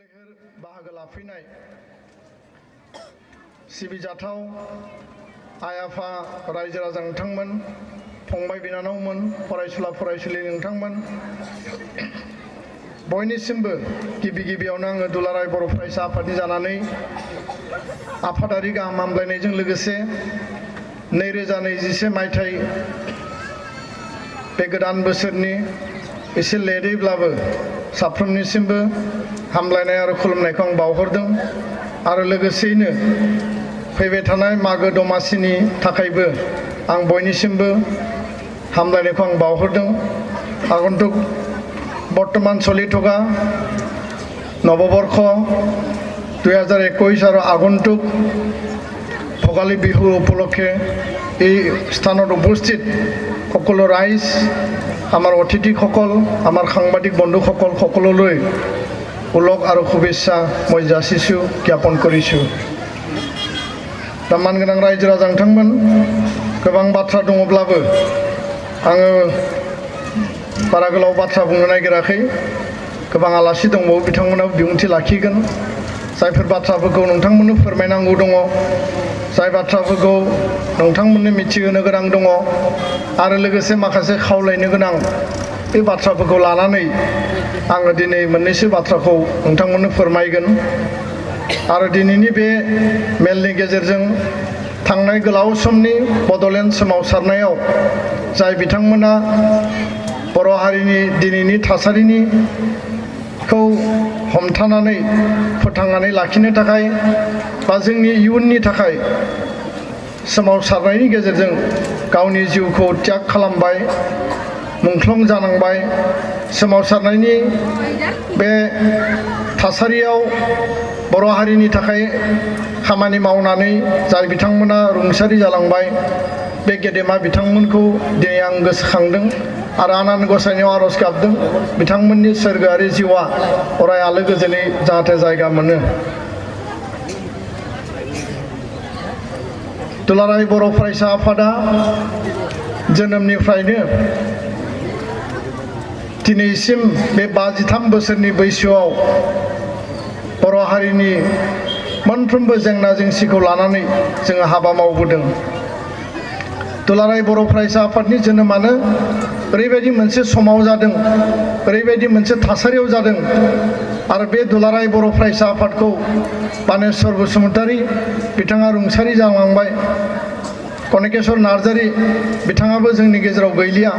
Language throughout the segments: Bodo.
लैहोर बाहागो लाफैनाय सिबिजाथाव आइ आफा रायजो राजा नोंथांमोन, फंबाय बिनानावमोन, फरायसुला फरायसुलि नोंथांमोन, बयनिसिमबो गिबि गिबियावनो आङो दुलाराय बर' फरायसा आफादनि जानानै आफादारि गाहाम हामलायनायजों लोगोसे 2021 मायथाइ बे गोदान बोसोरनि एसे लेटैब्लाबो साफ्रोमनिसिमबो हामलायनाय आरो खुलुमनायखौ आं बावहरदों आरो लोगोसेयैनो फैबाय थानाय मागो दमासिनि थाखायबो आं बयनिसिमबो हामलायनायखौ आं बावहरदों। आगन्तुक बर्तमान सलिथका नवबर्ष 2021 आरो आगन्तुक भोगाली बिहु उपलक्षे এই স্থানত উপস্থিত সকলো ৰাইজ, আমাৰ অতিথিসকল, আমাৰ সাংবাদিক বন্ধুসকল সকলোলৈ ওলগ আৰু শুভেচ্ছা মই যাচিছোঁ, জ্ঞাপন কৰিছোঁ। मानगोनां रायजो राजा नोंथांमोन, गोबां बाथ्रा दङब्लाबो आङो बारा गोलाव बाथ्रा बुंनो नागिराखै। गोबां आलासि दंबावो, बिथांमोनाबो बिबुंथि लाखिगोन। जायफोर बाथ्राफोरखौ नोंथांमोननो फोरमायनांगौ दङ, जाय बाथ्राफोरखौ नोंथांमोननो मिथिहोनो गोनां दङ आरो लोगोसे माखासे खावलायनो गोनां बे बाथ्राफोरखौ लानानै आङो दिनै मोननैसो बाथ्राखौ नोंथांमोननो फोरमायगोन। आरो दिनैनि बे मेलनि गेजेरजों थांनाय गोलाव समनि बड'लेण्ड सोमावसारनायाव जाय बिथांमोना बर' हारिनि दिनैनि थासारिखौ हमथानानै फोथांनानै लाखिनो थाखाय बा जोंनि इयुननि थाखाय सोमावसारनायनि गेजेरजों गावनि जिउखौ त्याग खालामबाय, मुंख्लं जानांबाय। सोमावसारनायनि बे थासारियाव बर' हारिनि थाखाय खामानि मावनानै जाय बिथांमोना रुंसारि जालांबाय, बे गेदेमा बिथांमोनखौ दिनै आं गोसोखांदों आरो आनान गसाइनियाव आरज गाबदों बिथांमोननि सोरगोआरि जिउआ अराय आलो गोजोनै जाहाथे जायगा मोनो। दुलाराय बर' फरायसा आफादा जोनोमनिफ्रायनो दिनैसिम बे 53 बोसोरनि बैसोआव बर' हारिनि मोनफ्रोमबो जेंना जेंसिखौ लानानै जोङो हाबा मावबोदों। दुलाराय बर' फरायसा आफादनि जोनोमानो ओरैबायदि मोनसे समाव जादों, ओरैबायदि मोनसे थासारियाव जादों आरो बे दुलाराय बर' फरायसा आफादखौ बानेश्वर बसुमतारी बिथाङा रुंसारि जालांबाय, कनकेश्वर नार्जारी बिथाङाबो जोंनि गेजेराव गैलिया।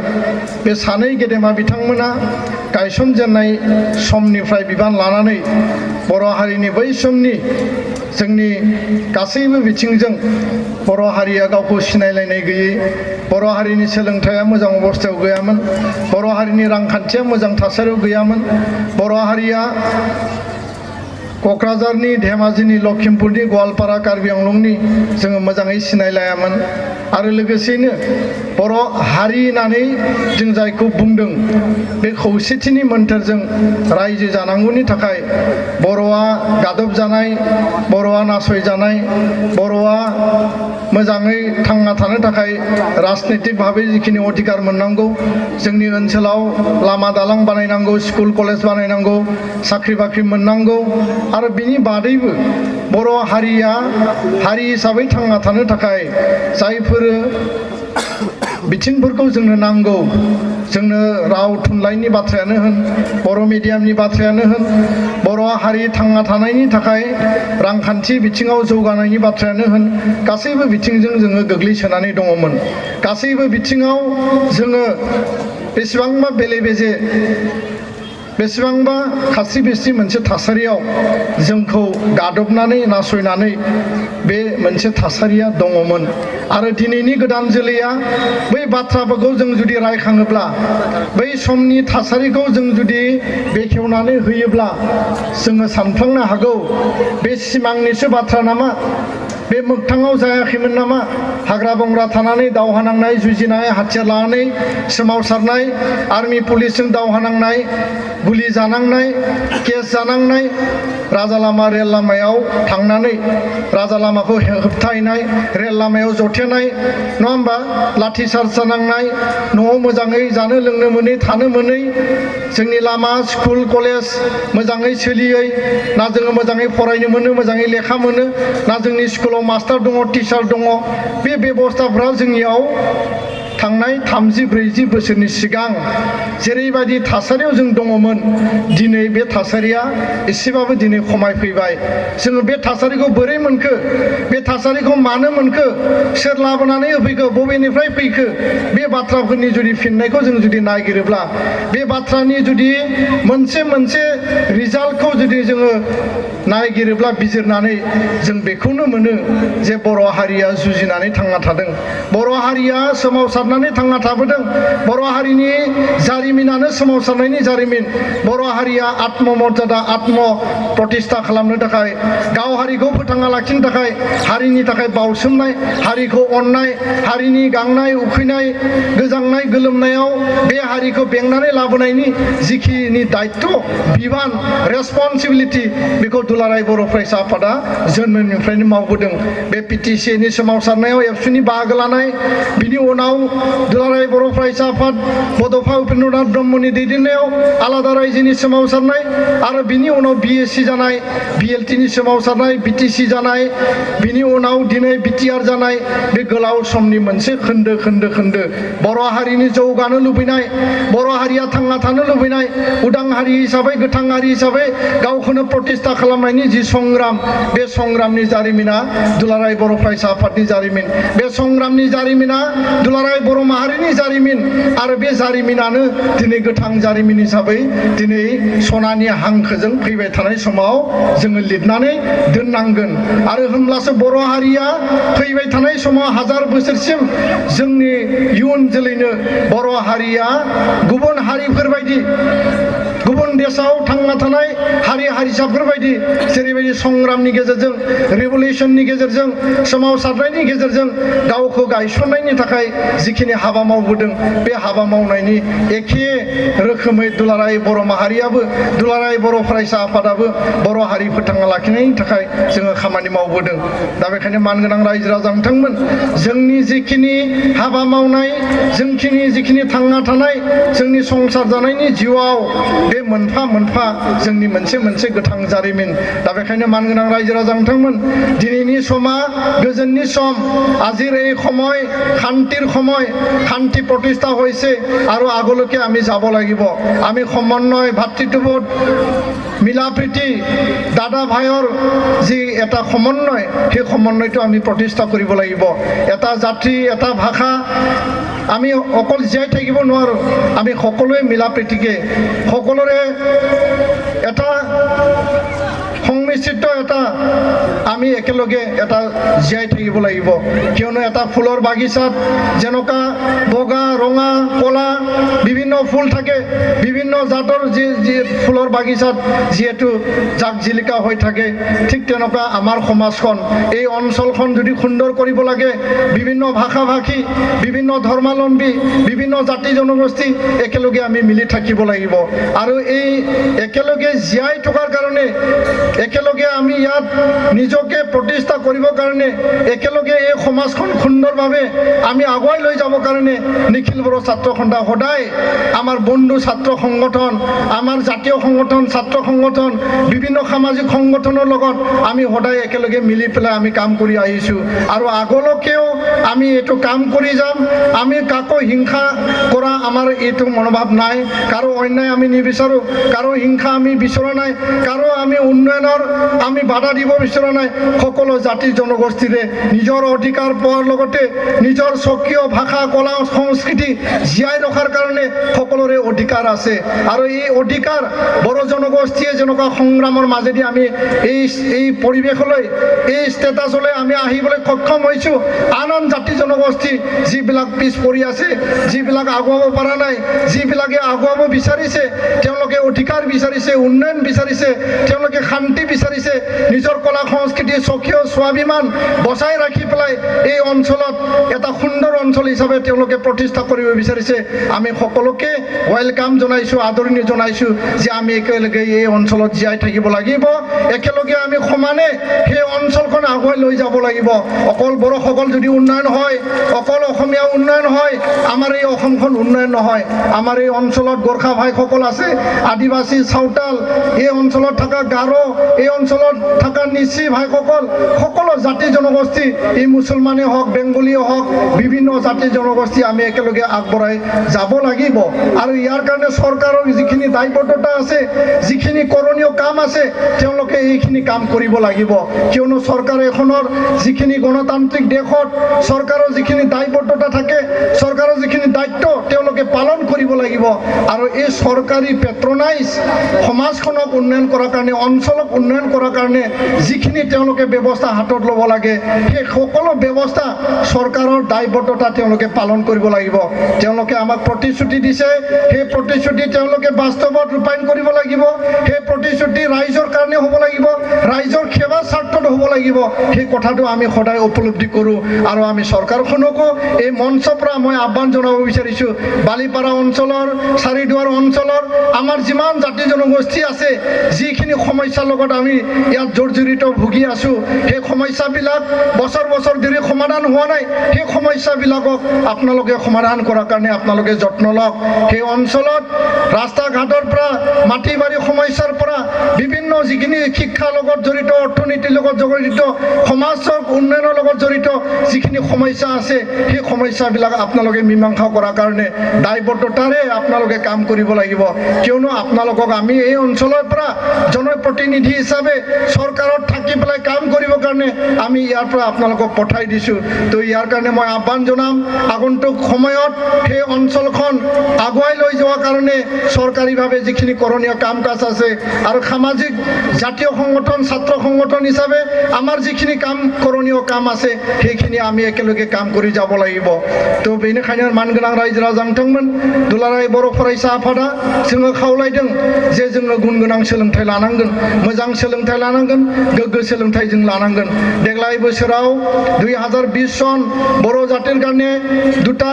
बे सानै गेदेमा बिथांमोना गायसनजेननाय समनिफ्राय बिबान लानानै बर' हारिनि बै समनि जोंनि गासैबो बिथिंजों बर' हारिया गावखौ सिनायलायनाय गैयै, बर' हारिनि सोलोंथाइया मोजां अबस्थायाव गैयामोन, बर' हारिनि रांखान्थिया मोजां थासारियाव गैयामोन, बर' हारिया क'क्राझारनि, धेमाजिनि, लखिमपुरनि, गवालपारा, कार्बि आंलंनि जोङो मोजाङै सिनायलायामोन आरो लोगोसेयैनो बर' हारि होननानै जों जायखौ बुंदों बे खौसेथिनि मोन्थोरजों रायजो जानांगौनि थाखाय बर'आ गादबजानाय, बर'आ नासयजानाय, बर'आ मोजाङै थांना थानो थाखाय राजनितिक भाबै जिखिनि अधिकार मोननांगौ, जोंनि ओनसोलाव लामा दालां बानायनांगौ, स्कुल कलेज बानायनांगौ, साख्रि बाख्रि मोननांगौ आरो बिनि बादैबो बर' हारिया हारि हिसाबै थांना थानो थाखाय जायफोर बिथिंफोरखौ जोंनो नांगौ, जोंनो राव थुनलाइनि बाथ्रायानो होन, बर' मिडियामनि बाथ्रायानो होन, बर' हारि थांना थानायनि थाखाय रांखान्थि बिथिङाव जौगानायनि बाथ्रायानो होन, गासैबो बिथिंजों जोङो गोग्लैसोनानै दङमोन। गासैबो बिथिङाव जोङो बेसेबांबा बेले बेजे, बेसेबांबा खास्रि बिस्रि मोनसे थासारियाव जोंखौ गादबनानै नासयनानै बे मोनसे थासारिया दङमोन आरो दिनैनि गोदान जोलैया बै बाथ्राफोरखौ जों जुदि रायखाङोब्ला, बै समनि थासारिखौ जों जुदि बेखेवनानै होयोब्ला जोङो सानफ्लांनो हागौ बे सिमांनिसो बाथ्रा नामा, बे मोगथाङाव जायाखैमोन नामा हाग्रा बंग्रा थानानै दावहा नांनाय जुजिनाय हाथियार लानानै सोमावसारनाय आर्मी पुलिसजों दावहा नांनाय गुलि जानांनाय केस जानांनाय राजा लामा रेल लामायाव थांनानै राजा लामाखौ होबथाहैनाय रेल लामायाव जथेनाय नङा होमबा लाठि चार्ज जानांनाय न'आव मोजाङै जानो लोंनो मोनै थानो मोनै जोंनि लामा स्कुल कलेज मोजाङै सोलियै ना जोङो मोजाङै फरायनो मोनो मोजाङै लेखा मोनो ना जोंनि स्कुलाव मास्टार दङ टिचार दङ बे बेबस्थाफ्रा जोंनियाव थांनाय 30-40 बोसोरनि सिगां जेरैबायदि थासारियाव जों दङमोन दिनै बे थासारिया एसेबाबो दिनै खमायफैबाय जोङो बे थासारिखौ बोरै मोनखो बे थासारिखौ मानो मोनखो सोर लाबोनानै होफैखो बबेनिफ्राय फैखो बे बाथ्राफोरनि जुदि फिननायखौ जों जुदि नागिरोब्ला बे बाथ्रानि जुदि मोनसे रिजाल्टखौ जुदि जोङो नागिरोब्ला बिजिरनानै जों बेखौनो मोनो जे बर' हारिया जुजिनानै थांना थादों बर' हारिया सोमावसारनानै थांना थाबोदों बर' हारिनि जारिमिनानो सोमावसारनायनि जारिमिन बर' हारिया आत्ममर्यादा आत्म प्रतिष्ठा खालामनो थाखाय गाव हारिखौ फोथांना लाखिनो थाखाय हारिनि थाखाय बावसोमनाय हारिखौ अननाय हारिनि गांनाय उखैनाय गोजांनाय गोलोमनायाव बे हारिखौ बेंनानै लाबोनायनि जिखिनि दायित्व बिबान रेसपन्सिबिलिटि बेखौ दुलाराय बर' फरायसा आफादा जोनोमनिफ्रायनो मावबोदों बे पिटिसिनि सोमावसारनायाव एबसुनि बाहागो लानाय बिनि उनाव दुलाराय बर' फरायसा आफाद बड'फा उपेन्द्रनाथ ब्रह्मनि दैदेननायाव आलादा रायजोनि सोमावसारनाय आरो बिनि उनाव बिएससि जानाय बिएलटिनि सोमावसारनाय बिटिसि जानाय बिनि उनाव दिनै बिटिआर जानाय बे गोलाव समनि मोनसे खोन्दो बर' हारिनि जौगानो लुबैनाय बर' हारिया थांना थानो लुबैनाय उदां हारि हिसाबै गोथां हारि हिसाबै गावखौनो प्रतिष्ठा खालामनायनि जि संग्राम बे संग्रामनि जारिमिना दुलाराय बर' फरायसा आफादनि जारिमिन बे संग्रामनि जारिमिना दुलाराय बर' माहारिनि जारिमिन आरो बे जारिमिनानो दिनै गोथां जारिमिन हिसाबै दिनै सनानि हांखोजों फैबाय थानाय समाव जोङो लिरनानै दोननांगोन आरो होमब्लासो बर' हारिया फैबाय थानाय समाव 1000 बोसोरसिम जोंनि इयुन जोलैनो बर' हारिया गुबुन हारिफोरबायदि गुबुन देशाव थांना थानाय हारि हारिसाफोर बायदि जेरैबायदि संग्रामनि गेजेरजों रिभलिउसननि गेजेरजों सोमावसारनायनि गेजेरजों गावखौ गायसननायनि थाखाय जिखिनि हाबा मावबोदों बे हाबा मावनायनि एखे रोखोमै दुलाराय बर' माहारियाबो दुलाराय बर' फरायसा आफादाबो बर' हारि फोथांना लाखिनायनि थाखाय जोङो खामानि मावबोदों दा बेखायनो मानगोनां रायजो राजा नोंथांमोन जोंनि जिखिनि हाबा मावनाय जोंखिनि जिखिनि थांना थानाय जोंनि संसार जानायनि जिउआव बे मोनफा जोंनि मोनसे गोथां जारिमिन दा बेखायनो मानगोनां रायजो राजा नोंथांमोन दिनैनि समा गोजोननि सम আজিৰ এই সময় শান্তিৰ সময় শান্তি প্ৰতিষ্ঠা হৈছে আৰু আগলৈকে আমি যাব লাগিব আমি সমন্বয় ভাতৃত্ববোধ মিলা প্ৰীতি দাদা ভাইৰ যি এটা সমন্বয় সেই সমন্বয়টো আমি প্ৰতিষ্ঠা কৰিব লাগিব এটা জাতি এটা ভাষা আমি অকল জীয়াই থাকিব নোৱাৰো আমি সকলোৱে মিলা প্ৰীতিকে সকলোৰে এটা সংমিশ্ৰিত এটা আমি একেলগে এটা জীয়াই থাকিব লাগিব কিয়নো এটা ফুলৰ বাগিচাত যেনেকা বগা ৰঙা কলা বিভিন্ন ফুল থাকে বিভিন্ন জাতৰ যি ফুলৰ বাগিচাত যিহেতু জাক জিলিকা হৈ থাকে ঠিক তেনেকুৱা আমাৰ সমাজখন এই অঞ্চলখন যদি সুন্দৰ কৰিব লাগে বিভিন্ন ভাষা ভাষী বিভিন্ন ধৰ্মাৱলম্বী বিভিন্ন জাতি জনগোষ্ঠী একেলগে আমি মিলি থাকিব লাগিব আৰু এই একেলগে জীয়াই থকাৰ কাৰণে একেলগে আমি ইয়াত নিজকে প্ৰতিষ্ঠা কৰিবৰ কাৰণে একেলগে এই সমাজখন সুন্দৰভাৱে আমি আগুৱাই লৈ যাবৰ কাৰণে নিখিল বড়ো ছাত্ৰ সন্থা সদায় আমাৰ বন্ধু ছাত্ৰ সংগঠন আমাৰ জাতীয় সংগঠন ছাত্ৰ সংগঠন বিভিন্ন সামাজিক সংগঠনৰ লগত আমি সদায় একেলগে মিলি পেলাই আমি কাম কৰি আহিছোঁ আৰু আগলৈকেও আমি এইটো কাম কৰি যাম আমি কাকো হিংসা কৰা আমাৰ এইটো মনোভাৱ নাই কাৰো অন্যায় আমি নিবিচাৰোঁ কাৰো হিংসা আমি বিচৰা নাই কাৰো আমি উন্নয়নৰ আমি বাধা দিব বিচৰা নাই সকলো জাতি জনগোষ্ঠীৰে নিজৰ অধিকাৰ পোৱাৰ লগতে নিজৰ স্বকীয় ভাষা কলা সংস্কৃতি জীয়াই ৰখাৰ কাৰণে সকলোৰে অধিকাৰ আছে আৰু এই অধিকাৰ বড়ো জনগোষ্ঠীয়ে যেনেকুৱা সংগ্ৰামৰ মাজেদি আমি এই পৰিৱেশলৈ এই ষ্টেটাছলৈ আমি আহিবলৈ সক্ষম হৈছোঁ আন জাতি জনগোষ্ঠী যিবিলাক পিছ পৰি আছে যিবিলাক আগুৱাব পৰা নাই যিবিলাকে আগুৱাব বিচাৰিছে তেওঁলোকে অধিকাৰ বিচাৰিছে উন্নয়ন বিচাৰিছে তেওঁলোকে শান্তি বিচাৰিছে নিজৰ কলা সংস্কৃতি যদি স্বকীয় স্বাভিমান বচাই ৰাখি পেলাই এই অঞ্চলত এটা সুন্দৰ অঞ্চল হিচাপে তেওঁলোকে প্ৰতিষ্ঠা কৰিব বিচাৰিছে আমি সকলোকে ওয়েলকাম জনাইছোঁ আদৰণি জনাইছোঁ যে আমি একেলগে এই অঞ্চলত জীয়াই থাকিব লাগিব একেলগে আমি সমানে সেই অঞ্চলখন আগুৱাই লৈ যাব লাগিব অকল বড়োসকল যদি উন্নয়ন হয় অকল অসমীয়া উন্নয়ন হয় আমাৰ এই অসমখন উন্নয়ন নহয় আমাৰ এই অঞ্চলত গোৰ্খা ভাইসকল আছে আদিবাসী সাঁওতাল এই অঞ্চলত থকা গাৰো এই অঞ্চলত থকা নিচি ভাইসকল সকলো জাতি জনগোষ্ঠী এই মুছলমানে হওক বেংগলীয়ে হওক বিভিন্ন জাতি জনগোষ্ঠী আমি একেলগে আগবঢ়াই যাব লাগিব আৰু ইয়াৰ কাৰণে চৰকাৰৰ যিখিনি দায়বদ্ধতা আছে যিখিনি কৰণীয় কাম আছে তেওঁলোকে এইখিনি কাম কৰিব লাগিব কিয়নো চৰকাৰ এখনৰ যিখিনি গণতান্ত্ৰিক দেশত চৰকাৰৰ যিখিনি দায়বদ্ধতা থাকে চৰকাৰৰ যিখিনি দায়িত্ব তেওঁলোকে পালন কৰিব লাগিব আৰু এই চৰকাৰী পেট্ৰনাইজ সমাজখনক উন্নয়ন কৰাৰ কাৰণে অঞ্চলক উন্নয়ন কৰাৰ কাৰণে যিখিনি তেওঁলোকে ব্যৱস্থা হাতত ল'ব লাগে সেই সকলো ব্যৱস্থা চৰকাৰৰ দায়বদ্ধতা তেওঁলোকে পালন কৰিব লাগিব তেওঁলোকে আমাক প্ৰতিশ্ৰুতি দিছে সেই প্ৰতিশ্ৰুতি তেওঁলোকে বাস্তৱত ৰূপায়ণ কৰিব লাগিব সেই প্ৰতিশ্ৰুতি ৰাইজৰ কাৰণে হ'ব লাগিব ৰাইজৰ সেৱা স্বাৰ্থত হ'ব লাগিব সেই কথাটো আমি সদায় উপলব্ধি কৰোঁ আৰু আমি চৰকাৰখনকো এই মঞ্চৰ পৰা মই আহ্বান জনাব বিচাৰিছোঁ বালিপাৰা অঞ্চলৰ চাৰিদুৱাৰ অঞ্চলৰ আমাৰ যিমান জাতি জনগোষ্ঠী আছে যিখিনি সমস্যাৰ লগত আমি ইয়াত জৰ্জৰিত ভুগি আছোঁ সেই সমস্যাবিলাক বছৰ বছৰ ধৰি সমাধান হোৱা নাই সেই সমস্যাবিলাকক আপোনালোকে সমাধান কৰাৰ কাৰণে আপোনালোকে যত্ন লওক সেই অঞ্চলত ৰাস্তা ঘাটৰ পৰা মাটি বাৰী সমস্যাৰ পৰা বিভিন্ন যিখিনি শিক্ষাৰ লগত জড়িত অৰ্থনীতিৰ লগত জড়িত সমাজৰ উন্নয়নৰ লগত জড়িত যিখিনি সমস্যা আছে সেই সমস্যাবিলাক আপোনালোকে মীমাংসা কৰাৰ কাৰণে দায়বদ্ধতাৰে আপোনালোকে কাম কৰিব লাগিব কিয়নো আপোনালোকক আমি এই অঞ্চলৰ পৰা জনপ্ৰতিনিধি হিচাপে চৰকাৰত থাকি পেলাই কাম কৰিবৰ কাৰণে আমি ইয়াৰ পৰা আপোনালোকক পঠাই দিছোঁ তো ইয়াৰ কাৰণে মই আহ্বান জনাম আগন্তুক সময়ত সেই অঞ্চলখন আগুৱাই লৈ যোৱাৰ কাৰণে চৰকাৰীভাৱে যিখিনি কৰণীয় কাম কাজ আছে আৰু সামাজিক জাতীয় সংগঠন ছাত্ৰ সংগঠন হিচাপে আমাৰ যিখিনি কাম কৰণীয় কাম আছে সেইখিনি আমি একেলগে কাম কৰি যাব লাগিব তো बेनिखायनो मानगोनां रायजो राजा नोंथांमोन दुलाराय बर' फरायसा आफादा जोङो खावलायदों जे जोङो गुन गोनां सोलोंथाइ लानांगोन मोजां सोलोंथाइ लानांगोन गोग्गो सोलोंथाइ जों लानांगोन देग्लाय बोसोराव 2020 सन बर' জাতিৰ কাৰণে দুটা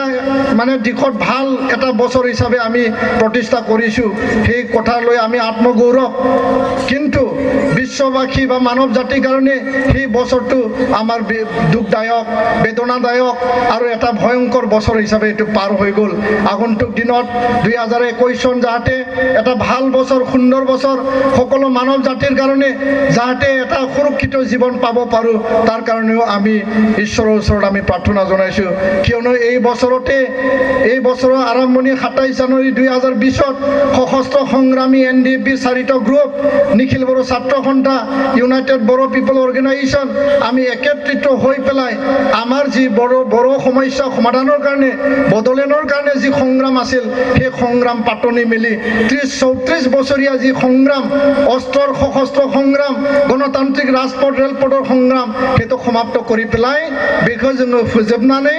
মানে দিশত ভাল এটা বছৰ হিচাপে আমি প্ৰতিষ্ঠা কৰিছোঁ সেই কথালৈ আমি আত্মগৌৰৱ কিন্তু বিশ্ববাসী বা মানৱ জাতিৰ কাৰণে সেই বছৰটো আমাৰ দুখদায়ক বেদনাদায়ক আৰু এটা ভয়ংকৰ বছৰ হিচাপে এইটো পাৰ হৈ গ'ল আগন্তুক দিনত 2021 চন যাতে এটা ভাল বছৰ সুন্দৰ বছৰ সকলো মানৱ জাতিৰ কাৰণে যাতে এটা সুৰক্ষিত জীৱন পাব পাৰোঁ তাৰ কাৰণেও আমি ঈশ্বৰৰ ওচৰত আমি প্ৰাৰ্থনা জনাইছোঁ কিয়নো এই বছৰতে এই বছৰৰ আৰম্ভণি 27 জানুৱাৰী 2020ত সশস্ত্ৰ সংগ্ৰামী NDP চাৰিটা গ্ৰুপ নিখিল বড়ো ছাত্ৰ সন্থা ইউনাইটেড বড়ো পিপল অৰ্গেনাইজেশ্যন আমি একত্ৰিত হৈ পেলাই আমাৰ যি বড়ো সমস্যা সমাধানৰ কাৰণে বদলেনৰ কাৰণে যি সংগ্ৰাম আছিল সেই সংগ্ৰাম পাতনি মেলি 34 বছৰীয়া যি সংগ্ৰাম অস্ত্ৰৰ সশস্ত্ৰ সংগ্ৰাম গণতান্ত্ৰিক ৰাজপথ ৰেলপথৰ সংগ্ৰাম সেইটো সমাপ্ত কৰি পেলাই বিষয় जोङो फोजोबनानै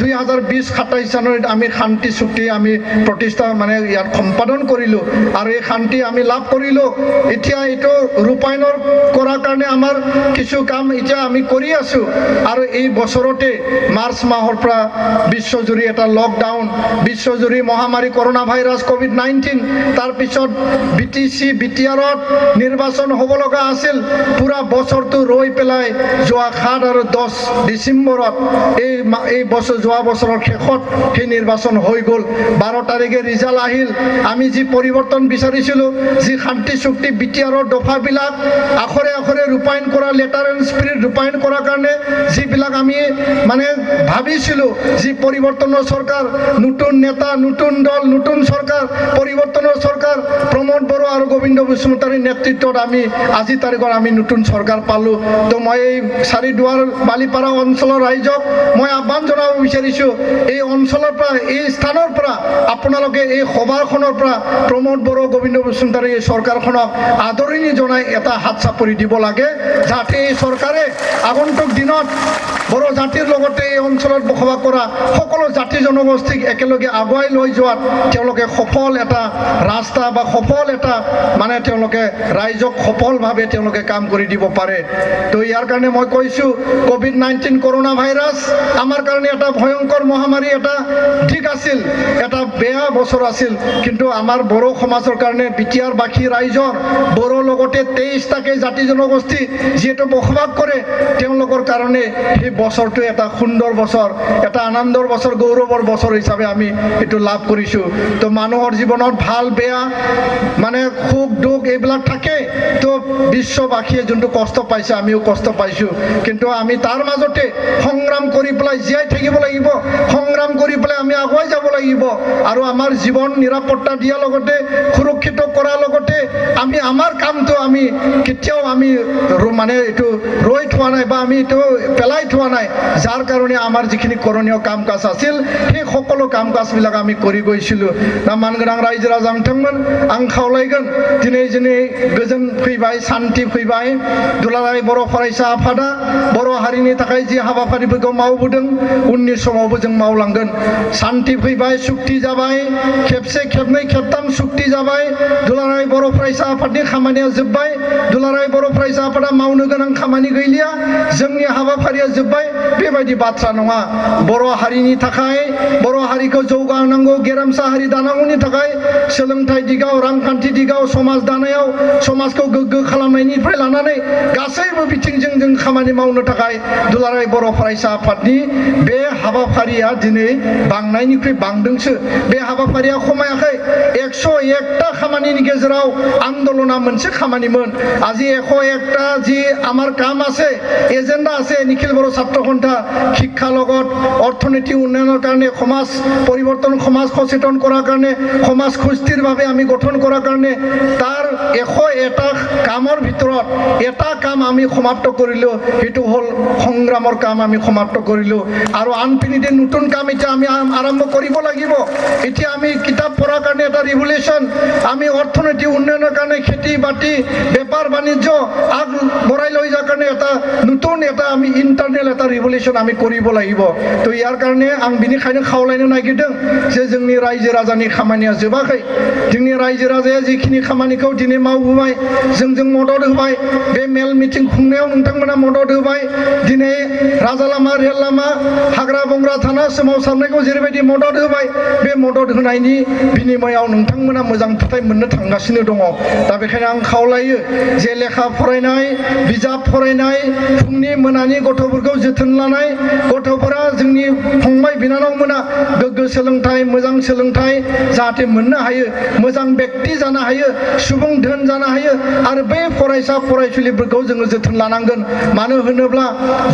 2020 27 জানুৱাৰীত আমি শান্তি চুক্তি আমি প্ৰতিষ্ঠা মানে ইয়াত সম্পাদন কৰিলোঁ আৰু এই শান্তি আমি লাভ কৰিলোঁ এতিয়া এইটো ৰূপায়ণৰ কৰাৰ কাৰণে আমাৰ কিছু কাম এতিয়া আমি কৰি আছোঁ আৰু এই বছৰতে মাৰ্চ মাহৰ পৰা বিশ্বজুৰি এটা লকডাউন বিশ্বজুৰি মহামাৰী কৰোনা ভাইৰাছ COVID-19 তাৰপিছত BTC BTRত নিৰ্বাচন হ'ব লগা আছিল পুৰা বছৰটো ৰৈ পেলাই যোৱা 7 আৰু 10 ডিচেম্বৰত এই বছৰ যোৱা বছৰৰ শেষত সেই নিৰ্বাচন হৈ গ'ল 12 তাৰিখে ৰিজাল্ট আহিল আমি যি পৰিৱৰ্তন বিচাৰিছিলোঁ যি শান্তি চুক্তি BTRৰ দফাবিলাক আখৰে আখৰে ৰূপায়ণ কৰা লেটাৰ এণ্ড স্পিৰিট ৰূপায়ণ কৰাৰ কাৰণে যিবিলাক আমি মানে ভাবিছিলোঁ যি পৰিৱৰ্তনৰ চৰকাৰ নতুন নেতা নতুন দল নতুন চৰকাৰ পৰিৱৰ্তনৰ চৰকাৰ প্ৰমোদ বড়ো আৰু গোবিন্দ বসুমতাৰীৰ নেতৃত্বত আমি আজি তাৰিখত আমি নতুন চৰকাৰ পালোঁ তো মই এই চাৰিদুৱাৰ বালিপাৰা অঞ্চলৰ ৰাইজক মই আহ্বান জনাব বিচাৰিছোঁ এই অঞ্চলৰ পৰা এই স্থানৰ পৰা আপোনালোকে এই সভাখনৰ পৰা প্ৰমোদ বড়ো গোবিন্দ বসুমতাৰীৰ এই চৰকাৰখনক আদৰণি জনাই এটা হাত চাপৰি দিব দিব লাগে যাতে এই চৰকাৰে আগন্তুক দিনত বড়ো জাতিৰ লগতে এই অঞ্চলত বসবাস কৰা সকলো জাতি জনগোষ্ঠীক একেলগে আগুৱাই লৈ যোৱাত তেওঁলোকে সফল এটা ৰাস্তা বা সফল এটা মানে তেওঁলোকে ৰাইজক সফলভাৱে তেওঁলোকে কাম কৰি দিব পাৰে তো ইয়াৰ কাৰণে মই কৈছোঁ কোভিড-19 কৰোনা ভাইৰাছ আমাৰ কাৰণে এটা ভয়ংকৰ মহামাৰী এটা দিশ আছিল এটা বেয়া বছৰ আছিল কিন্তু আমাৰ বড়ো সমাজৰ কাৰণে বিটিয়াৰ বাকী ৰাইজৰ বড়ো লগতে 23টাকে জাতি জনগোষ্ঠী যিহেতু বসবাস কৰে তেওঁলোকৰ কাৰণে সেই বছৰটো এটা সুন্দৰ বছৰ এটা আনন্দৰ বছৰ গৌৰৱৰ বছৰ হিচাপে আমি এইটো লাভ কৰিছোঁ তো মানুহৰ জীৱনত ভাল বেয়া মানে সুখ দুখ এইবিলাক থাকে তো বিশ্ববাসীয়ে যোনটো কষ্ট পাইছে আমিও কষ্ট পাইছোঁ কিন্তু আমি তাৰ মাজতে সংগ্ৰাম কৰি পেলাই জীয়াই থাকিব লাগিব সংগ্ৰাম কৰি পেলাই আমি আগুৱাই যাব লাগিব আৰু আমাৰ জীৱন নিৰাপত্তা দিয়াৰ লগতে সুৰক্ষিত কৰাৰ লগতে আমি আমাৰ কামটো আমি কেতিয়াও আমি মানে এইটো ৰৈ থোৱা নাই বা আমি এইটো পেলাই থোৱা নাই যাৰ কাৰণে আমাৰ যিখিনি কৰণীয় কাম কাজ আছিল সেই সকলো কাম কাজবিলাক আমি কৰি গৈছিলোঁ दा मानगोनां रायजो राजा बिथांमोन आं खावलायगोन दिनै गोजोन फैबाय सान्थि फैबाय दुलाराय बर' फरायसा आफादा बर' हारिनि थाखाय जि हाबाफारिफोरखौ मावबोदों उननि समावबो जों मावलांगोन सान्थि फैबाय सुक्ति जाबाय खेबसे खेबनै खेबथाम सुक्ति जाबाय दुलाराय बर' फरायसा आफादनि खामानिया जोब्बाय दुलाराय बर' फरायसा आफादा मावनो गोनां खामानि गैलिया जोंनि हाबाफारिया जोब्बाय बेबायदि बाथ्रा नङा बर' हारिनि थाखाय बर' हारिखौ जौगाहोनांगौ गेरेमसा हारि दानांगौनि थाखाय सोलोंथाइ दिगाव रांखान्थि दिगाव समाज दानायाव समाजखौ गोग्गो खालामनायनिफ्राय लानानै गासैबो बिथिंजों जों खामानि मावनो थाखाय दुलाराय बर' फरायसा आफादनि बे हाबाफारिया दिनै बांनायनिख्रुइ बांदोंसो बे हाबाफारिया खमायाखै 101টা खामानिनि गेजेराव आन्दोलना मोनसे खामानिमोन আজি 101টা যি আমাৰ কাম আছে এজেন্ডা আছে নিখিল বড়ো ছাত্ৰ সন্থা শিক্ষা লগত অৰ্থনৈতিক উন্নয়নৰ কাৰণে সমাজ পৰিৱৰ্তন সমাজ সচেতন কৰাৰ কাৰণে সমাজ সুস্থিৰভাৱে আমি গঠন কৰাৰ কাৰণে তাৰ 101টা কামৰ ভিতৰত এটা কাম আমি সমাপ্ত কৰিলোঁ সেইটো হ'ল সংগ্ৰামৰ কাম আমি সমাপ্ত কৰিলোঁ আৰু আনপিনিতে নতুন কাম এতিয়া আমি আৰম্ভ কৰিব লাগিব এতিয়া আমি কিতাপ পঢ়াৰ কাৰণে এটা ৰিভলিউশ্যন আমি অৰ্থনৈতিক উন্নয়নৰ কাৰণে খেতি বাতি বেপাৰ বাণিজ্য আগ বঢ়াই লৈ যোৱাৰ কাৰণে এটা নতুন এটা আমি ইণ্টাৰনেল এটা ৰিভলিউশ্যন আমি কৰিব লাগিব তো ইয়াৰ কাৰণে आं बिनिखायनो खावलायनो नागिरदों जे जोंनि रायजो राजानि खामानिया जोबाखै जोंनि रायजो राजाया जिखिनि खामानिखौ दिनै मावबोबाय जोंजों मदद होबाय बे मेल मिटिं खुंनायाव नोंथांमोना मदद होबाय दिनै राजा लामा रेल लामा हाग्रा बंग्रा थाना सोमावसारनायखौ जेरैबायदि मदद होबाय बे मदद होनायनि बिनिमयाव नोंथांमोना मोजां फिथाइ मोननो थांगासिनो दङ दा बेखायनो आं खावलायो जे लेखा फरायनाय बिजाब फरायनाय फुंनि मोनानि गथ'फोरखौ जोथोन लानाय गथ'फोरा जोंनि फंबाय बिनानावमोना गोग्गो सोलोंथाइ मोजां सोलोंथाइ जाहाथे मोननो हायो मोजां व्यक्ति जानो हायो सुबुं धोन जानो हायो आरो बे फरायसा फरायसुलिफोरखौ जोङो जोथोन लानांगोन मानो होनोब्ला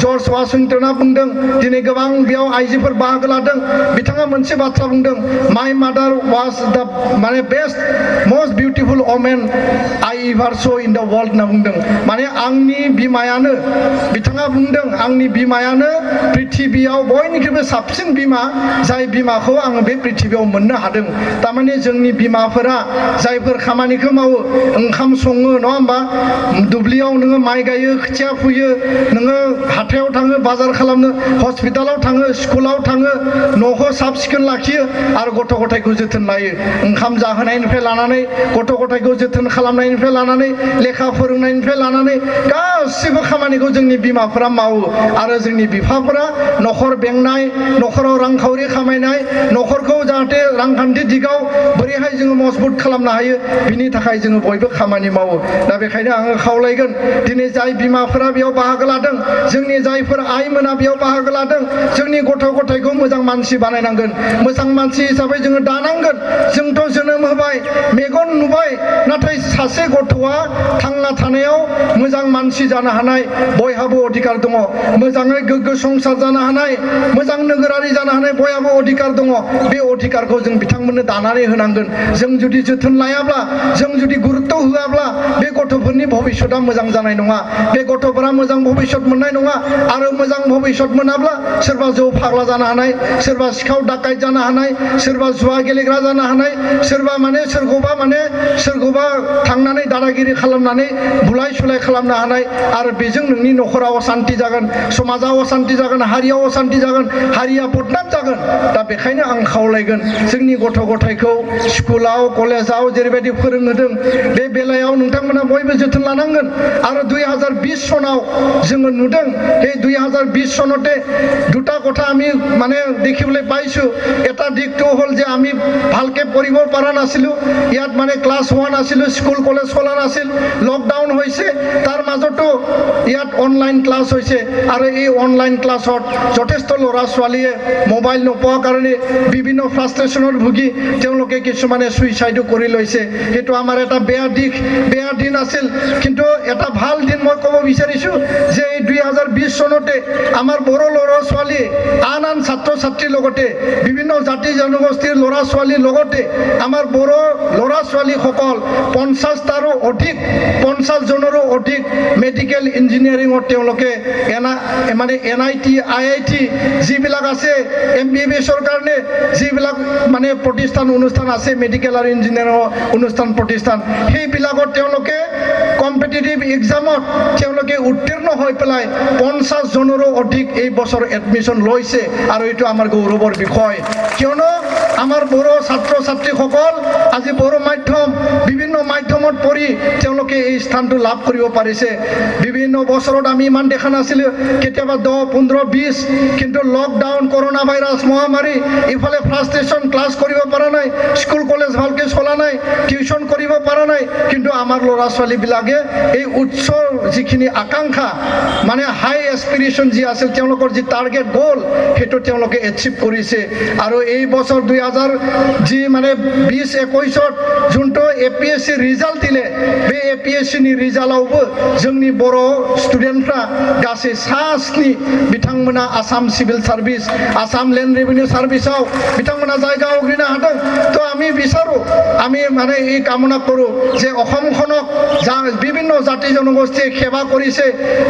जर्ज वाशिंटना बुंदों दिनै गोबां बेयाव आइजोफोर बाहागो लादों बिथाङा मोनसे बाथ्रा बुंदों माय मादार वाज द माने best most beautiful women I ever सो इन द वर्ल्ड होनना बुंदों माने आंनि बिमायानो बिथाङा बुंदों आंनि बिमायानो पृथिबियाव बयनिख्रुइबो साबसिन बिमा जाय बिमाखौ आङो बे पृथिबियाव मोननो हादों तारमाने जोंनि बिमाफोरा जायफोर खामानिखौ मावो ओंखाम सङो नङा होमबा दुब्लियाव नोङो माइ गायो खोथिया फुयो नोङो हाथायाव थाङो बाजार खालामनो हस्पिटालाव थाङो स्कुलाव थाङो न'खौ साब सिखोन लाखियो आरो गथ' गथायखौ जोथोन लायो ओंखाम जाहोनायनिफ्राय लानानै गथ' गथायखौ जोथोन खालामनायनिफ्राय लानानै लेखा फोरोंनायनिफ्राय लानानै गासिबो खामानिखौ जोंनि बिमाफोरा मावो आरो जोंनि बिफाफोरा न'खर बेंनाय न'खराव रांखावरि खामायनाय न'खरखौ जाहाथे रांखान्थि दिगाव बोरैहाय जोङो मजबुत खालामनो हायो बिनि थाखाय जोङो बयबो खामानि मावो दा बेखायनो आङो खावलायगोन दिनै जाय बिमाफोरा बेयाव बाहागो लादों जोंनि जायफोर आइमोना बेयाव बाहागो लादों जोंनि गथ' गथायखौ मोजां मानसि बानायनांगोन मोजां मानसि हिसाबै जोङो दानांगोन जोंथ' जोनोम होबाय मेगन नुबाय नाथाय सासे गथ'आ थांना थानायाव मोजां मानसि जानो हानाय बयहाबो अधिकार दङ मोजाङै गोग्गो संसार जानो हानाय मोजां नोगोरारि जानो हानाय बयहाबो अधिकार दङ बे अधिकारखौ जों बिथांमोननो दानानै होनांगोन जों जुदि जोथोन लायाब्ला जों जुदि गुरुत्व होआब्ला बे गथ'फोरनि भबिष्यतआ मोजां जानाय नङा बे गथ'फोरा मोजां भबिष्यत मोननाय नङा आरो मोजां भबिष्यत मोनाब्ला सोरबा जौ फाग्ला जानो हानाय सोरबा सिखाव डाकायत जानो हानाय सोरबा जुवा गेलेग्रा जानो हानाय सोरबा माने सोरखौबा थांनानै दादागिरि खालामनानै बुलाय सुलाय खालाम खालामनो हानाय आरो बेजों नोंनि न'खराव अशान्ति जागोन समाजाव अशान्ति जागोन हारियाव अशान्ति जागोन हारिया बदनाम जागोन दा बेखायनो आं खावलायगोन जोंनि गथ' गथायखौ स्कुलाव कलेजाव जेरैबायदि फोरोंहोदों बे बेलायाव नोंथांमोना बयबो जोथोन लानांगोन आरो 2020 सनाव जोङो नुदों এই 2020 চনতে দুটা কথা আমি মানে দেখিবলৈ পাইছো এটা দিকটো হ'ল যে আমি ভালকে পঢ়িব পৰা নাছিলো ইয়াত মানে ক্লাছ 1 আছিল স্কুল কলেজ খোলা নাছিল লকডাউন হৈছে তাৰ মাজতো ইয়াত অনলাইন ক্লাছ হৈছে আৰু এই অনলাইন ক্লাছত যথেষ্ট ল'ৰা ছোৱালীয়ে মোবাইল নোপোৱাৰ কাৰণে বিভিন্ন ফ্ৰাষ্ট্ৰেশ্যনৰ ভুগি তেওঁলোকে কিছুমানে সুইচাইডো কৰি লৈছে সেইটো আমাৰ এটা বেয়া দিন আছিল কিন্তু এটা ভাল দিন মই ক'ব বিচাৰিছো যে এই 2020 চনতে আমাৰ বড় ল'ৰা ছোৱালী আন ছাত্ৰ ছাত্ৰীৰ লগতে বিভিন্ন জাতি জনগোষ্ঠীৰ ল'ৰা ছোৱালীৰ লগতে আমাৰ বড় ল'ৰা ছোৱালীসকল 50টাৰো অধিক 50 জনৰো অধিক মেডিকেল ইঞ্জিনিয়াৰিঙত তেওঁলোকে মানে NIT IIT যিবিলাক আছে MBBSৰ কাৰণে যিবিলাক মানে প্ৰতিষ্ঠান অনুষ্ঠান আছে মেডিকেল আৰু ইঞ্জিনিয়াৰিঙৰ অনুষ্ঠান প্ৰতিষ্ঠান সেইবিলাকত তেওঁলোকে কম্পিটিটিভ এক্সামত তেওঁলোকে উত্তীৰ্ণ হৈ পেলাই 50 জনৰো অধিক এই বছৰ এডমিশ্যন লৈছে আৰু এইটো আমাৰ গৌৰৱৰ বিষয় কিয়নো আমাৰ বড় ছাত্ৰ ছাত্ৰীসকল আজি বড় মাধ্যম বিভিন্ন মাধ্যমত পঢ়ি তেওঁলোকে এই স্থানটো লাভ কৰিব পাৰিছে বিভিন্ন বছৰত আমি ইমান দেখা নাছিলোঁ কেতিয়াবা 10 15 20 কিন্তু লকডাউন কৰোনা ভাইৰাছ মহামাৰী ইফালে ফ্ৰাষ্ট্ৰেশ্যন ক্লাছ কৰিব পৰা নাই স্কুল কলেজ ভালকে চলা নাই টিউচন কৰিব পৰা নাই কিন্তু আমাৰ ল'ৰা ছোৱালীবিলাকে এই উচ্চ যিখিনি আকাংক্ষা মানে হাই এস্পিৰেশ্যন যি আছিল তেওঁলোকৰ যি টাৰ্গেট গ'ল সেইটো তেওঁলোকে এচিভ কৰিছে আৰু এই বছৰ 2000 যি মানে 20-21ত যোনটো APSC ৰিজাল্ট দিলে बे APSC नि रिजाल्टआवबो जोंनि बर' स्टुडेन्टफ्रा गासै 7 बिथांमोना Assam civil service Assam land revenue सार्भिसआव बिथांमोना जायगा आवग्रिनो हादों तो आमी बिचारो आमी माने এই কামনা কৰো যে অসমখনক বিভিন্ন জাতি জনগোষ্ঠীয়ে সেৱা কৰিছে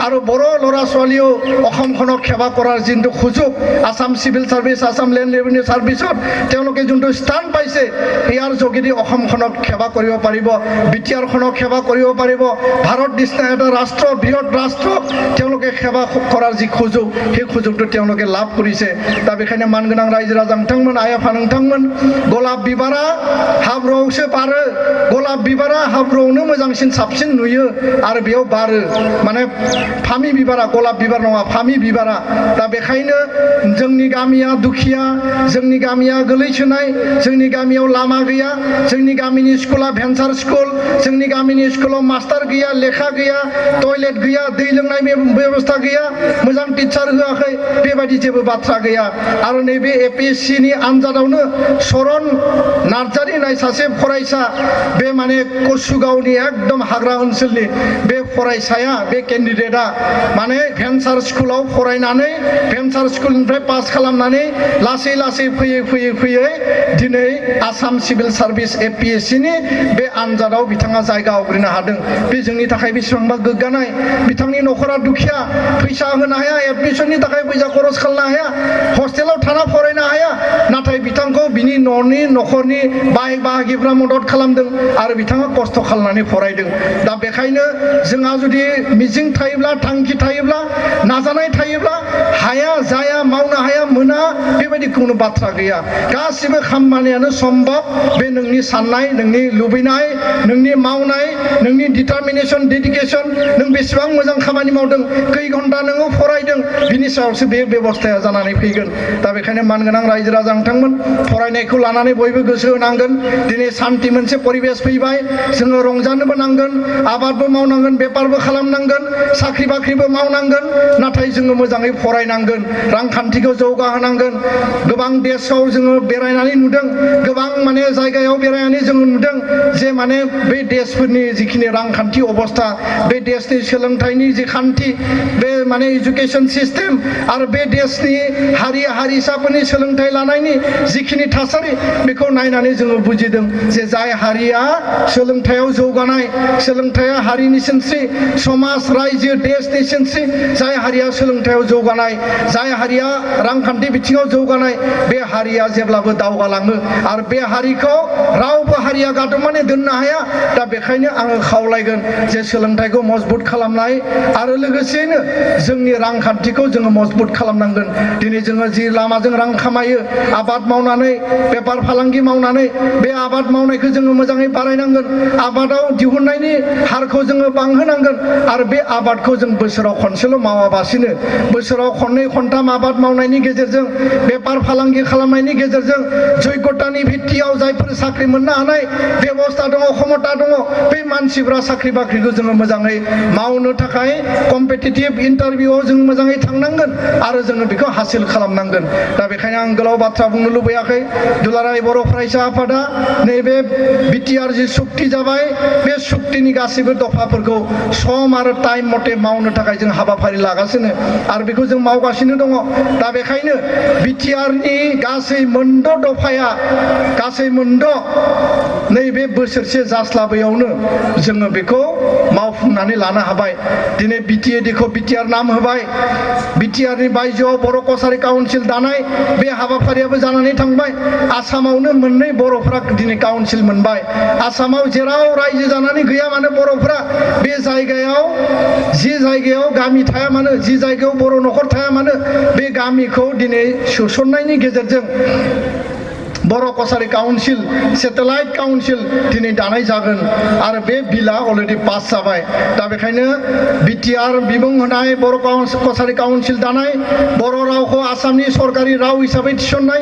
আৰু বড় ল'ৰা ছোৱালীও অসমখনক সেৱা কৰাৰ যিটো সুযোগ Assam civil service Assam land revenue সাৰ্ভিসত তেওঁলোকে যোনটো স্থান পাইছে ইয়াৰ যোগেদি অসমখনক সেৱা কৰিব পাৰিব বিটিআৰখনক সেৱা কৰিব পাৰিব ভাৰত নিচিনা এটা ৰাষ্ট্ৰ বৃহৎ ৰাষ্ট্ৰ তেওঁলোকে সেৱা কৰাৰ যি সুযোগ সেই সুযোগটো তেওঁলোকে লাভ কৰিছে दा बेखायनो मानगोनां रायजो राजा नोंथांमोन आइ आफा नोंथांमोन गलाब बिबारा हाब्रुआवसो बारो गलाब बिबारा हाब्रुआवनो मोजांसिन साबसिन नुयो आरो बेयाव बारो माने फामि बिबारा गलाब बिबार नङा फामि बिबारा दा बेखायनो जोंनि गामिया दुखिया जोंनि गामिया गोलैसोनाय जोंनि गामियाव लामा गैया जोंनि गामिनि स्कुला भेन्सार स्कुल जोंनि गामिनि स्कुलाव मास्टार गैया लेखा गैया टयलेट गैया दै लोंनाय बेबस्था गैया मोजां टिचार होआखै बेबायदि जेबो बाथ्रा गैया आरो नैबे APSC नि आनजादावनो सरन नार्जारी होननाय सासे फरायसा बे माने कसुगावनि एकदम हाग्रा ओनसोलनि बे फरायसाया बे केन्डिडेटआ माने भेन्सार स्कुलाव फरायनानै भेन्सार स्कुलनिफ्राय पास खालामनानै लासै लासै फैयै दिनै आसाम सिभिल सार्भिस APSC नि बे आनजादाव बिथाङा जायगा आवग्रिनो हादों बे जोंनि थाखाय बेसेबांबा गोग्गानाय बिथांनि न'खरा दुखिया फैसा होनो हाया एडमिशननि थाखाय फैसा खरस खालामनो हाया हस्टेलाव थाना फरायनो हाया नाथाय बिथांखौ बिनि न'नि न'खरनि बाय बाहागिफ्रा मदद खालामदों आरो बिथाङा खस्थ' खालामनानै फरायदों दा बेखायनो जोंहा जुदि मिजिं थायोब्ला थांखि थायोब्ला नाजानाय थायोब्ला हाया जाया मावनो हाया मोना बेबायदि कोनो बाथ्रा गैया गासिबो खामानियानो सम्भब बे नोंनि साननाय नोंनि लुबैनाय नोंनि मावनाय नोंनि डिटारमिनेशन डेडिकेशन नों बेसेबां मोजां खामानि मावदों खै घन्टा नोङो फरायदों बिनि सायावसो बे बेबस्थाया जानानै फैगोन दा बेखायनो मानगोनां रायजो राजा नोंथांमोन फरायनायखौ लानानै बयबो गोसो होनांगोन दिनै शान्ति मोनसे परिबेस फैबाय जोङो रंजानोबो नांगोन आबादबो मावनांगोन बेपारबो खालामनांगोन साख्रि बाख्रिबो मावनांगोन नाथाय जोङो मोजाङै फरायनांगोन रांखान्थिखौ जौगाहोनांगोन गोबां देशआव जोङो बेरायनानै नुदों गोबां माने जायगायाव बेरायनानै जोङो नुदों जे माने बे देशफोरनि जिखिनि रांखान्थि अबस्था बे देशनि सोलोंथाइनि जि खान्थि बे माने एजुकेशन सिस्टेम आरो बे देशनि हारि हारिसाफोरनि सोलोंथाइ लानायनि जिखिनि थासारि बेखौ नायनानै जोङो बुजिदों जे जाय हारिया सोलोंथाइयाव जौगानाय सोलोंथाइया हारिनि सिनस्रि समाज रायजो देशनि सिनस्रि जाय हारिया सोलोंथाइयाव जौगानाय जाय हारिया रांखान्थि बिथिङाव जौगानाय बे हारिया जेब्लाबो हारियाबो दावगालाङो आरो बे हारिखौ रावबो हारिया गादबनानै दोननो हाया दा बेखायनो आङो खावलायगोन जे सोलोंथाइखौ मजबुत खालामनाय आरो लोगोसेयैनो जोंनि रांखान्थिखौ जोङो मजबुत खालामनांगोन दिनै जोङो जि लामाजों रां खामायो आबाद मावनानै बेफार फालांगि मावनानै बे आबाद मावनायखौ जोङो मोजाङै बारायनांगोन आबादाव दिहुननायनि हारखौ जोङो बांहोनांगोन आरो बे आबादखौ जों बोसोराव खनसेल' मावाबासिनो बोसोराव खननै खनथाम आबाद मावनायनि गेजेरजों बेफार फालांगि खालामनायनि गेजेरजों जयगतानि भित्तियाव जायफोर साख्रि मोननो हानाय बेबस्था दङ क्षमता दङ बे मानसिफ्रा साख्रि बाख्रिखौ जोङो मोजाङै मावनो थाखाय कम्पिटिटिभ इन्टारभिउआव जों मोजाङै थांनांगोन आरो जोङो बेखौ हासिल खालामनांगोन दा बेखायनो आं गोलाव बाथ्रा बुंनो लुबैयाखै दुलाराय बर' फरायसा आफादा नैबे बिटिआर जि सुक्ति जाबाय बे सुक्तिनि गासैबो दफाफोरखौ सम आरो टाइम मथे मावनो थाखाय जों हाबाफारि लागासिनो आरो बेखौ जों मावगासिनो दङ दा बेखायनो बिटिआरनि गासै मोनद' दफाया गासै मोनद' नैबे बोसोरसे जास्लाबैयावनो जोङो बेखौ मावफुंनानै लानो हाबाय दिनै बिटिएडिखौ बिटिआर नाम होबाय बिटिआरनि बायजोआव बर' कसारी काउन्सिल दानाय बे हाबाफारियाबो जानानै थांबाय आसामावनो मोननै बर'फ्रा दिनै काउन्सिल मोनबाय आसामाव जेराव रायजो जानानै गैया मानो बर'फ्रा बे जायगायाव जि जायगायाव गामि थाया मानो जि जायगायाव बर' न'खर थाया मानो बे गामिखौ दिनै सोसननायनि गेजेरजों बर' कसारी काउन्सिल सेटेलाइट काउन्सिल दिनै दानाय जागोन आरो बे बिला अलरेडि पास जाबाय दा बेखायनो बिटिआर बिमुं होनाय बर' कसारी काउन्सिल दानाय बर' रावखौ आसामनि सरकारि राव हिसाबै थिसननाय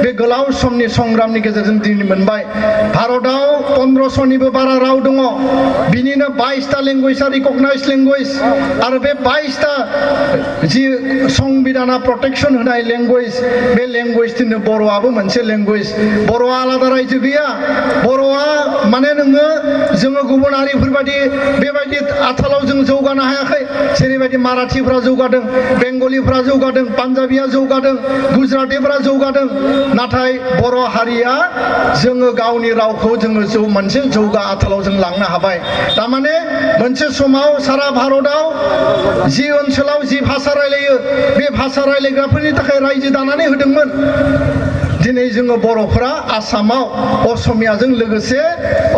बे गोलाव समनि संग्रामनि गेजेरजों दिनै मोनबाय भारताव 1500निबो बारा राव दङ बिनिनो 22टा लेंगुवेजआ रिकगनाइज लेंगुवेज आरो बे 22टा जि संबिधाना प्रटेक्सन होनाय लेंगुवेज बे लेंगुवेजनिनो बर'आबो मोनसे लेंगुवेज बर'आ आलादा रायजो गैया बर'आ माने नोङो जोङो गुबुन हारिफोरबायदि बेबायदि आथालाव जों जौगानो हायाखै जेरैबायदि माराठीफ्रा जौगादों बेंगलिफ्रा जौगादों पान्जाबिया जौगादों गुजरातीफ्रा जौगादों नाथाय बर' हारिया जोङो गावनि रावखौ जोङो मोनसे जौगा आथालाव जों लांनो हाबाय थारमाने मोनसे समाव सारा भारताव जि ओनसोलाव जि भाषा रायलायो बे भाषा रायलायग्राफोरनि थाखाय रायजो दानानै होदोंमोन दिनै जोङो बर'फोरा आसामाव असमियाजों लोगोसे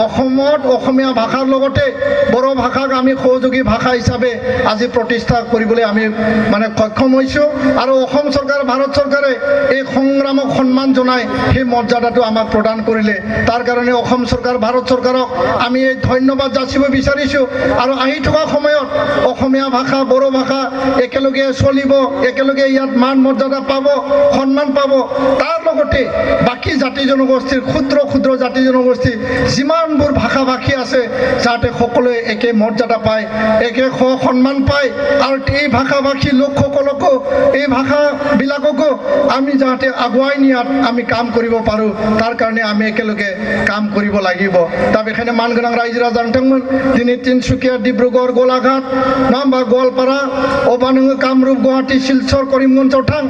অসমত অসমীয়া ভাষাৰ লগতে বড়ো ভাষাক আমি সহযোগী ভাষা হিচাপে আজি প্ৰতিষ্ঠা কৰিবলৈ আমি মানে সক্ষম হৈছোঁ আৰু অসম চৰকাৰ ভাৰত চৰকাৰে এই সংগ্ৰামক সন্মান জনাই সেই মৰ্যাদাটো আমাক প্ৰদান কৰিলে তাৰ কাৰণে অসম চৰকাৰ ভাৰত চৰকাৰক আমি ধন্যবাদ যাচিব বিচাৰিছোঁ আৰু আহি থকা সময়ত অসমীয়া ভাষা বড়ো ভাষা একেলগে চলিব একেলগে ইয়াত মান মৰ্যাদা পাব সন্মান পাব তাৰ লগতে বাকি জাতি জনগোষ্ঠীৰ ক্ষুদ্ৰ ক্ষুদ্ৰ জাতি জনগোষ্ঠী যিমানবোৰ ভাষা ভাষী আছে যাতে সকলোৱে একে মৰ্যাদা পায় একে সন্মান পায় আৰু এই ভাষা ভাষী লোকসকলকো এই ভাষাবিলাককো আমি যাতে আগুৱাই নিয়াত আমি কাম কৰিব পাৰোঁ তাৰ কাৰণে আমি একেলগে কাম কৰিব লাগিব दा बेखायनो मानगोनां रायजो राजा नोंथांमोन दिनै तिनसुकिया डिब्रुगड़ गलाघाट नङा होमबा गवालपारा अबा नोङो कामरुप गुवाहाटी सिलचर करिमगन्जआव थां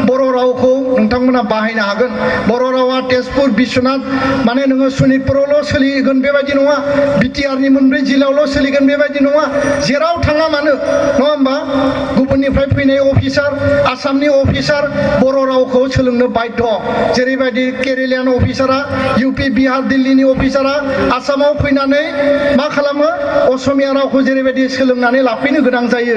बर' रावखौ नोंथांमोना बाहायनो हागोन बर' रावा तेजपुर बिश्वनाथ माने नोङो सनितपुरावल' सोलिगोन बेबायदि नङा बिटिआरनि मोनब्रै जिल्लायावल' सोलिगोन बेबायदि नङा जेराव थाङा मानो नङा होमबा गुबुननिफ्राय फैनाय अफिसार आसामनि अफिसार बर' रावखौ सोलोंनो बाध्य जेरैबायदि केरेलियान अफिसारा इउपि बिहार दिल्लीनि अफिसारा आसामाव फैनानै मा खालामो असमिया रावखौ जेरैबायदि सोलोंनानै लाफैनो गोनां जायो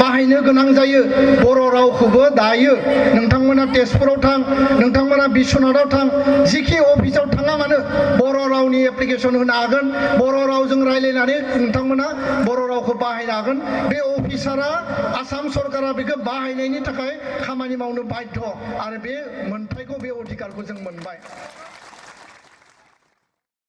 बाहायनो गोनां जायो बर' रावखौबो दायो नोंथांमोना तेजपुराव थां नोंथांमोना बिश्वनाथाव थां जिखि अफिसाव थाङा मानो बर' रावनि एप्लिकेसन होनो हागोन बर' रावजों रायलायनानै नोंथांमोना बर' रावखौ बाहायनो हागोन बे अफिसारा आसाम सरकारा बेखौ बाहायनायनि थाखाय खामानि मावनो बाध्य आरो बे मोनथायखौ बे अधिकारखौ जों मोनबाय